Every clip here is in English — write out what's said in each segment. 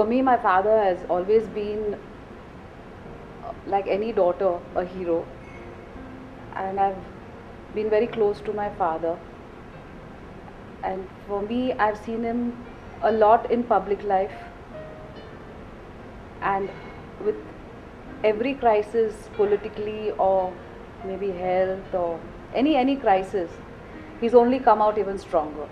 for me, my father has always been, like any daughter, a hero. And I've been very close to my father. And for me, I've seen him a lot in public life. And with every crisis, politically or maybe health or any crisis, he's only come out even stronger.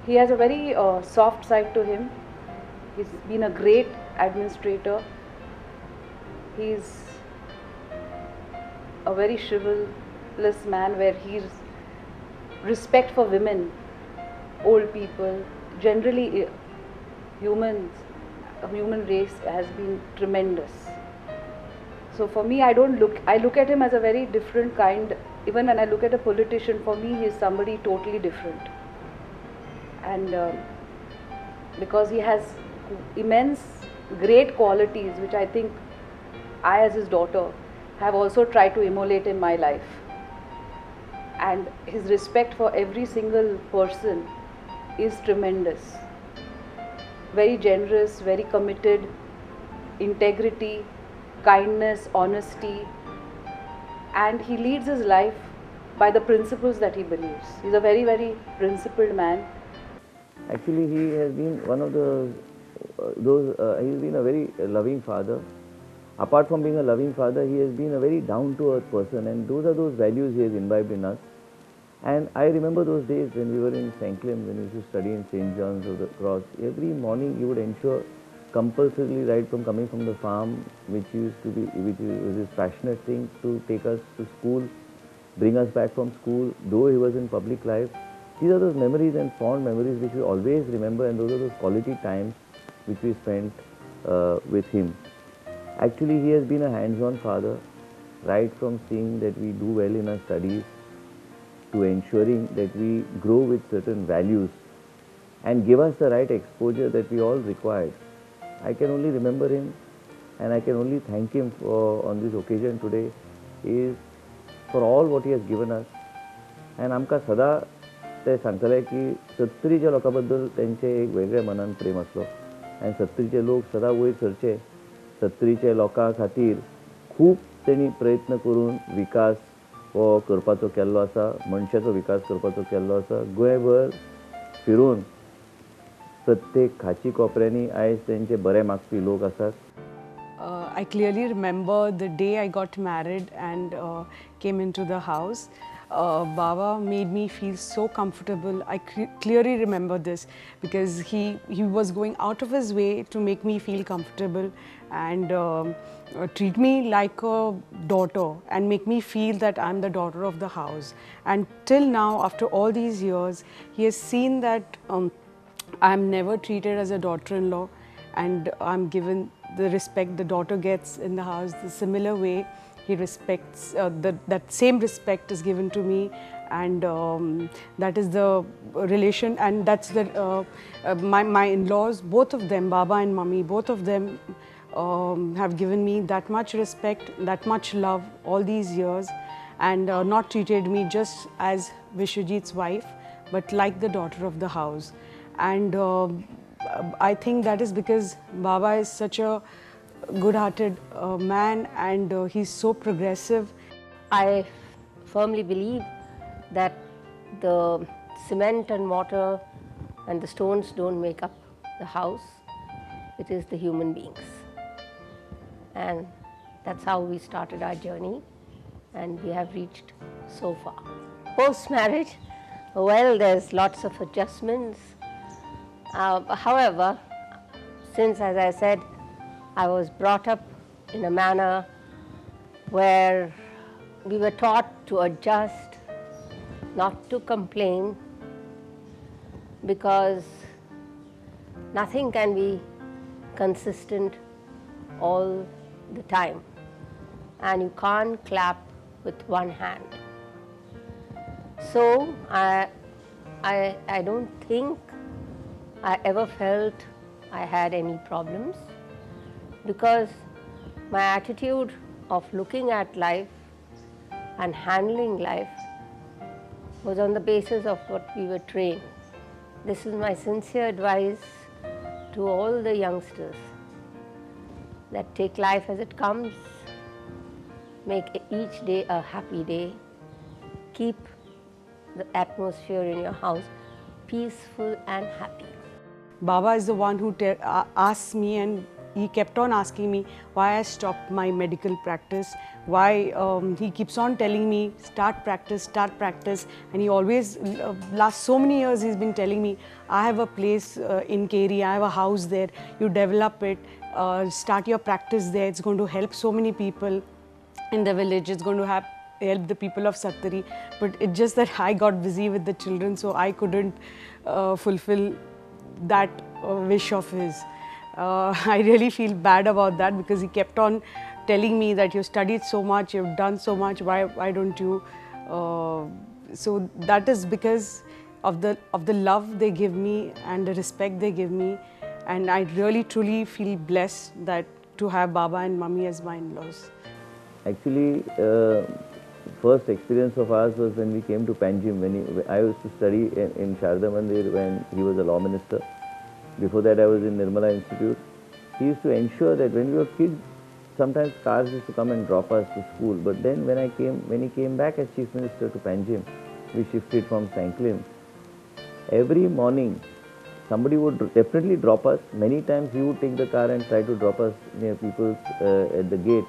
He has a very soft side to him. He's been a great administrator. He's a very chivalrous man, where his respect for women, old people, generally human race has been tremendous. So for me, I look at him as a very different kind. Even when I look at a politician, for me he is somebody totally different. And because he has immense great qualities, which I think I, as his daughter, have also tried to emulate in my life. And his respect for every single person is tremendous. Very generous, very committed, integrity, kindness, honesty, and he leads his life by the principles that he believes. He's a very, very principled man. Actually, he has been one of he's been a very loving father. Apart from being a loving father, he has been a very down-to-earth person, and those are those values he has imbibed in us. And I remember those days when we were in St. Clemm, when we used to study in St. John's of the Cross. Every morning he would ensure compulsorily, right from coming from the farm, which was his passionate thing, to take us to school, bring us back from school, though he was in public life. These are those memories and fond memories which we always remember, and those are those quality times which we spent with him. Actually, he has been a hands-on father, right from seeing that we do well in our studies, to ensuring that we grow with certain values and give us the right exposure that we all required. I can only remember him, and I can only thank him for, on this occasion today, is for all what he has given us. And आमकां सदा ते सांगतले की सत्तरीच्या लोकां बद्दल तेंचे एक वेगळे मनान प्रेम आसलो, आनी सत्तरीचे लोक सदा वयर सरचे. सत्तरीच्या लोकां खातीर खूब तेणी प्रयत्न करून विकास हो करपाचो केल्लो आसा, मनशाचो विकास करपाचो केल्लो आसा. गोंयभर फिरून प्रत्येक खाची कोपऱ्यांनी आयज तेंचे बरे मागपी लोक आसात. I clearly remember the day I got married and came into the house. Baba made me feel so comfortable. I clearly remember this because he was going out of his way to make me feel comfortable and treat me like a daughter and make me feel that I'm the daughter of the house. And till now, after all these years, he has seen that I'm never treated as a daughter-in-law, and I'm given the respect the daughter gets in the house. The similar way he respects, that same respect is given to me, and that is the relation, and that's the my in-laws, both of them, Baba and Mummy, both of them have given me that much respect, that much love all these years, and not treated me just as Vishwajit's wife, but like the daughter of the house. And I think that is because Baba is such a good-hearted man, and he's so progressive. I firmly believe that the cement and mortar and the stones don't make up the house. It is the human beings. And that's how we started our journey, and we have reached so far. Post-marriage, well, there's lots of adjustments. However, since, as I said, I was brought up in a manner where we were taught to adjust, not to complain, because nothing can be consistent all the time, and you can't clap with one hand. So I don't think I ever felt I had any problems, because my attitude of looking at life and handling life was on the basis of what we were trained. This is my sincere advice to all the youngsters that take life as it comes, make each day a happy day, keep the atmosphere in your house peaceful and happy. Baba is the one who asks me, and he kept on asking me why I stopped my medical practice, why he keeps on telling me start practice, and he always, last so many years he's been telling me, I have a place in Keri, I have a house there, you develop it, start your practice there, it's going to help so many people in the village, it's going to help the people of Sattari. But it's just that I got busy with the children, so I couldn't fulfill that wish of his. I really feel bad about that, because he kept on telling me that you studied so much, you've done so much, why don't you? So that is because of the love they give me and the respect they give me, and I really truly feel blessed that to have Baba and Mummy as my in-laws. Actually, first experience of ours was when we came to Panjim. When I used to study in Sharda Mandir when he was a law minister. Before that, I was in Nirmala Institute. He used to ensure that when we were kids, sometimes cars used to come and drop us to school. But then when he came back as Chief Minister to Panjim, we shifted from Sanklim. Every morning, somebody would definitely drop us. Many times he would take the car and try to drop us near people's at the gate.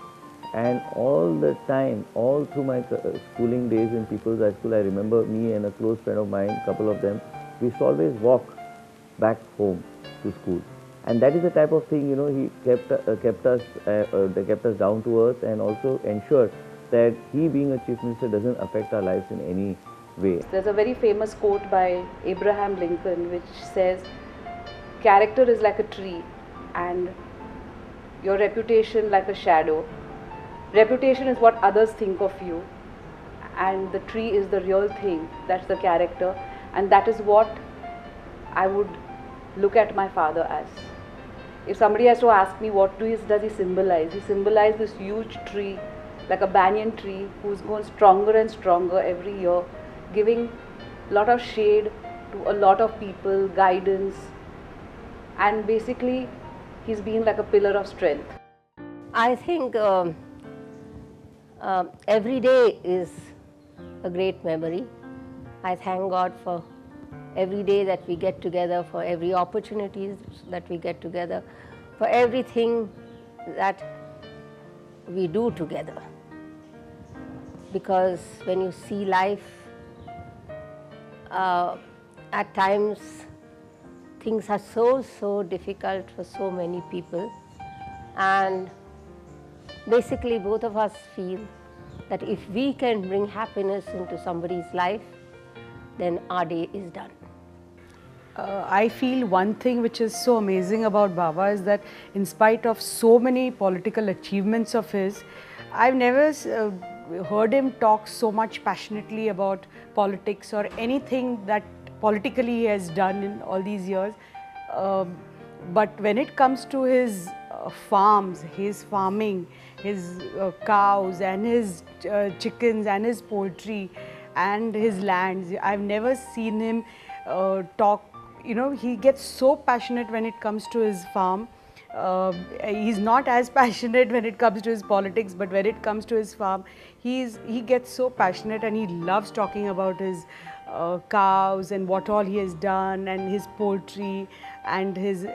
And all the time, all through my schooling days in People's High School, I remember me and a close friend of mine, a couple of them, we used to always walk back home to school. And that is the type of thing, he kept us down to earth, and also ensured that he being a Chief Minister doesn't affect our lives in any way. There's a very famous quote by Abraham Lincoln which says, character is like a tree and your reputation like a shadow. Reputation is what others think of you, and the tree is the real thing, that's the character, and that is what I would look at my father as. If somebody has to ask me what does he symbolize? He symbolizes this huge tree, like a banyan tree, who's going stronger and stronger every year, giving a lot of shade to a lot of people, guidance, and basically he's been like a pillar of strength. I think every day is a great memory. I thank God for every day that we get together, for every opportunity that we get together, for everything that we do together. Because when you see life, at times things are so difficult for so many people, and basically both of us feel that if we can bring happiness into somebody's life, then our day is done. I feel one thing which is so amazing about Baba is that in spite of so many political achievements of his, I've never heard him talk so much passionately about politics or anything that politically he has done in all these years. But when it comes to his farms, his farming, his cows and his chickens and his poultry and his lands, I've never seen him talk. He gets so passionate when it comes to his farm. He's not as passionate when it comes to his politics, but when it comes to his farm, he gets so passionate, and he loves talking about his cows and what all he has done, and his poultry and his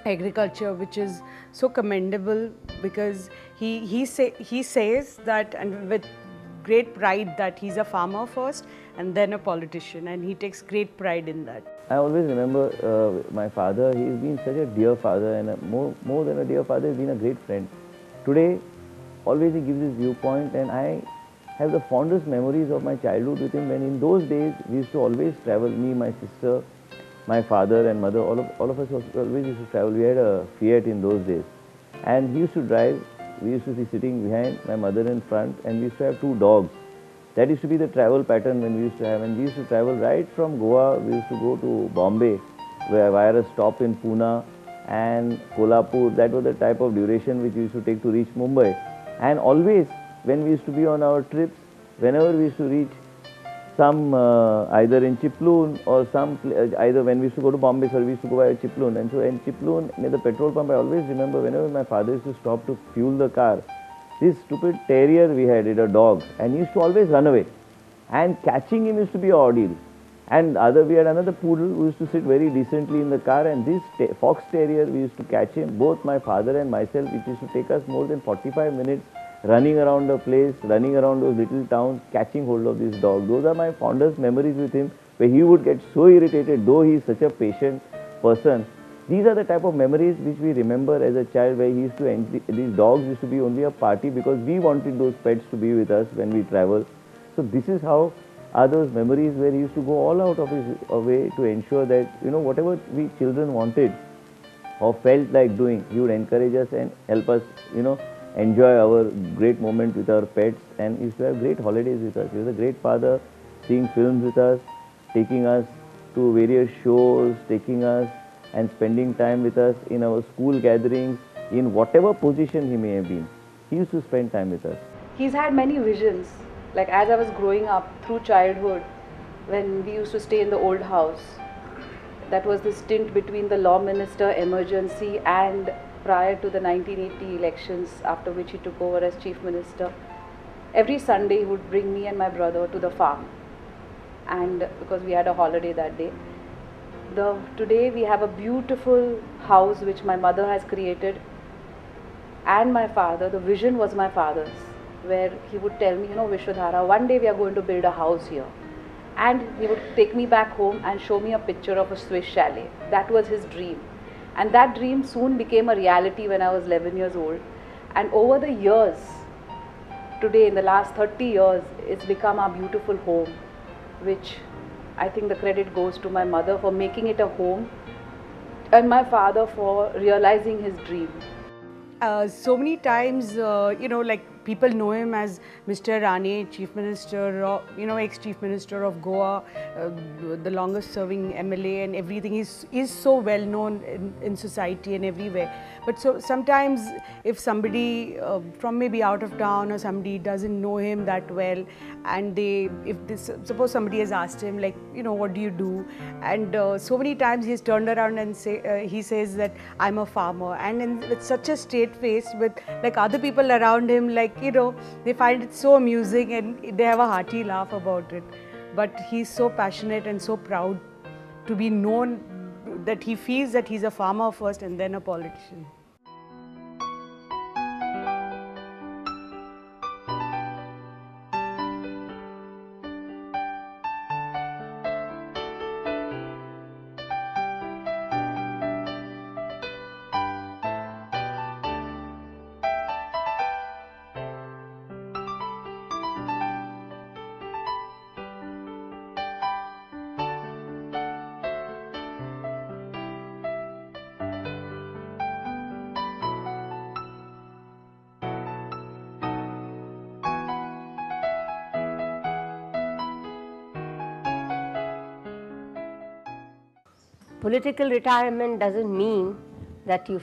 agriculture, which is so commendable, because he says that, and with great pride, that he's a farmer first and then a politician, and he takes great pride in that. I always remember my father. He's been such a dear father, and more than a dear father, he's been a great friend. Today, always he gives his viewpoint, and I have the fondest memories of my childhood with him, when in those days we used to always travel, me, my sister, my father and mother, all of us always used to travel. We had a Fiat in those days, and he used to drive. We used to be sitting behind, my mother in front, and we used to have two dogs. That used to be the travel pattern when we used to have, and we used to travel right from Goa. We used to go to Bombay, via a stop in Pune and Kolhapur. That was the type of duration which we used to take to reach Mumbai. And always, when we used to be on our trips, whenever we used to reach some either in Chiploon or either when we used to go to Bombay, sir, we used to go by Chiploon. And so in Chiploon, near the petrol pump, I always remember whenever my father used to stop to fuel the car, this stupid terrier we had, a dog, and he used to always run away. And catching him used to be an ordeal. And we had another poodle who used to sit very decently in the car, and this fox terrier, we used to catch him, both my father and myself. It used to take us more than 45 minutes running around the place, running around those little towns, catching hold of this dog. Those are my fondest memories with him, where he would get so irritated, though he is such a patient person. These are the type of memories which we remember as a child, where he used to these dogs used to be only a party because we wanted those pets to be with us when we travel. So this is how are those memories, where he used to go all out of his way to ensure that, whatever we children wanted or felt like doing, he would encourage us and help us, enjoy our great moment with our pets, and used to have great holidays with us. He was a great father, seeing films with us, taking us to various shows, taking us and spending time with us in our school gatherings, in whatever position he may have been. He used to spend time with us. He's had many visions. Like as I was growing up through childhood, when we used to stay in the old house, that was the stint between the law minister emergency and prior to the 1980 elections, after which he took over as chief minister. Every Sunday he would bring me and my brother to the farm, and because we had a holiday that day. Today we have a beautiful house which my mother has created, and my father, the vision was my father's, where he would tell me, Vishwadhara, one day we are going to build a house here. And he would take me back home and show me a picture of a Swiss chalet. That was his dream. And that dream soon became a reality when I was 11 years old. And over the years, today in the last 30 years, it's become our beautiful home, which I think the credit goes to my mother for making it a home, and my father for realizing his dream. So many times, like people know him as Mr. Rane, Chief Minister, ex-Chief Minister of Goa, the longest serving MLA and everything. He's so well known in society and everywhere. But so sometimes if somebody from maybe out of town or somebody doesn't know him that well, and suppose somebody has asked him like, what do you do? And so many times he's turned around and he says that I'm a farmer, and with such a straight face, with like other people around him, like, they find it so amusing and they have a hearty laugh about it. But he's so passionate and so proud to be known that he feels that he's a farmer first and then a politician. Political retirement doesn't mean that you